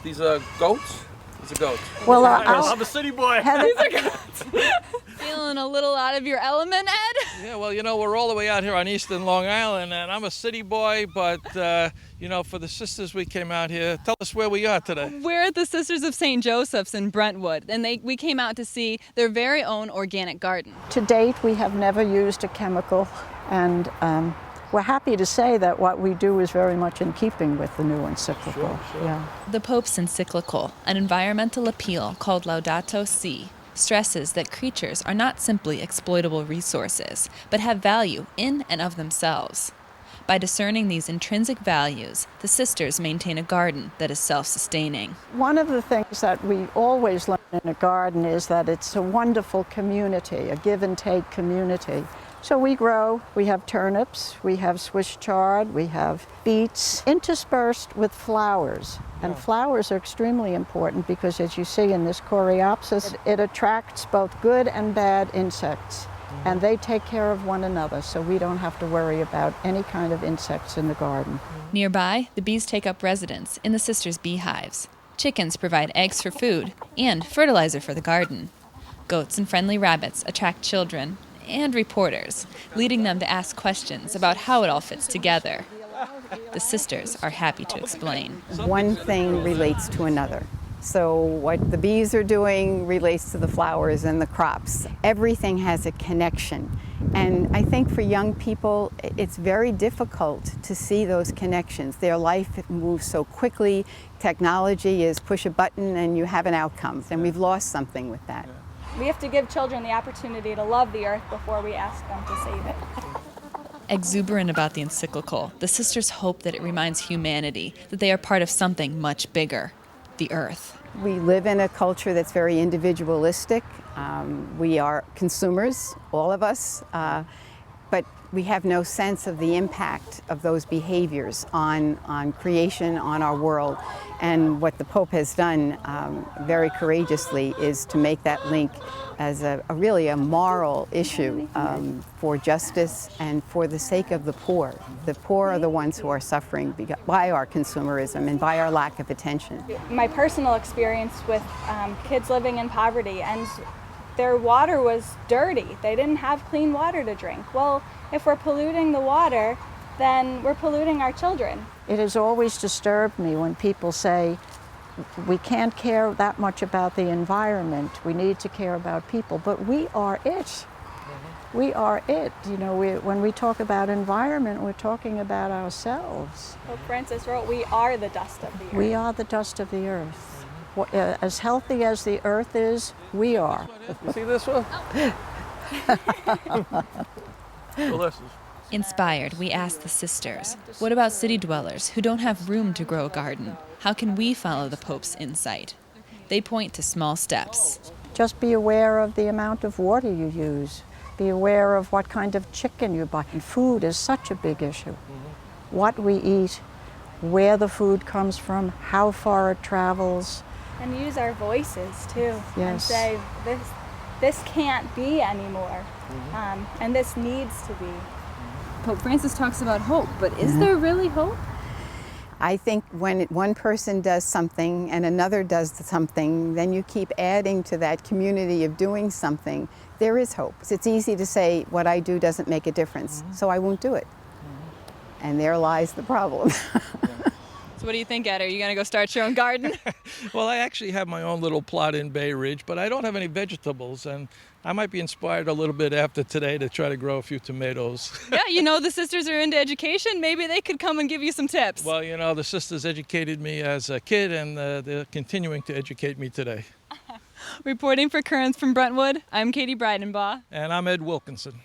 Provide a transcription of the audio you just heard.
These are goats? These are goats. Well, I'm a city boy. Feeling a little out of your element, Ed? Yeah, well, we're all the way out here on Eastern Long Island, and I'm a city boy, but, for the sisters, we came out here. Tell us where we are today. We're at the Sisters of St. Joseph's in Brentwood, and we came out to see their very own organic garden. to date, we have never used a chemical, and we're happy to say that what we do is very much in keeping with the new encyclical. Sure. Yeah. The Pope's encyclical, an environmental appeal called Laudato Si', stresses that creatures are not simply exploitable resources, but have value in and of themselves. By discerning these intrinsic values, the sisters maintain a garden that is self-sustaining. One of the things that we always learn in a garden is that it's a wonderful community, a give and take community. So we grow, we have turnips, we have Swiss chard, we have beets, interspersed with flowers. And flowers are extremely important because, as you see in this coreopsis, it attracts both good and bad insects. And they take care of one another, so we don't have to worry about any kind of insects in the garden. Nearby, the bees take up residence in the sisters' beehives. Chickens provide eggs for food and fertilizer for the garden. Goats and friendly rabbits attract children and reporters, leading them to ask questions about how it all fits together. The sisters are happy to explain. One thing relates to another. So what the bees are doing relates to the flowers and the crops. Everything has a connection. And I think for young people, it's very difficult to see those connections. Their life moves so quickly. Technology is push a button and you have an outcome. And we've lost something with that. We have to give children the opportunity to love the earth before we ask them to save it. Exuberant about the encyclical, the sisters hope that it reminds humanity that they are part of something much bigger, the earth. We live in a culture that's very individualistic. We are consumers, all of us, but we have no sense of the impact of those behaviors on creation, on our world. And what the Pope has done very courageously is to make that link as a really a moral issue for justice and for the sake of the poor. The poor are the ones who are suffering by our consumerism and by our lack of attention. My personal experience with kids living in poverty, and their water was dirty. They didn't have clean water to drink. Well, if we're polluting the water, then we're polluting our children. It has always disturbed me when people say, we can't care that much about the environment, we need to care about people, but we are it. We are it. When we talk about environment, we're talking about ourselves. Pope Francis wrote, we are the dust of the earth. We are the dust of the earth. As healthy as the earth is, we are. See this one? Delicious. Inspired, we ask the sisters, what about city dwellers who don't have room to grow a garden? How can we follow the Pope's insight? They point to small steps. Just be aware of the amount of water you use. Be aware of what kind of chicken you buy. And food is such a big issue. What we eat, where the food comes from, how far it travels. And use our voices too. Yes. And say, this can't be anymore. And this needs to be. Pope Francis talks about hope, but is there really hope? I think when one person does something and another does something, then you keep adding to that community of doing something. There is hope. It's easy to say what I do doesn't make a difference, so I won't do it. And there lies the problem. So what do you think, Ed? Are you going to go start your own garden? Well, I actually have my own little plot in Bay Ridge, but I don't have any vegetables, and I might be inspired a little bit after today to try to grow a few tomatoes. Yeah, the sisters are into education. Maybe they could come and give you some tips. Well, the sisters educated me as a kid, and they're continuing to educate me today. Reporting for Currents from Brentwood, I'm Katie Breidenbach. And I'm Ed Wilkinson.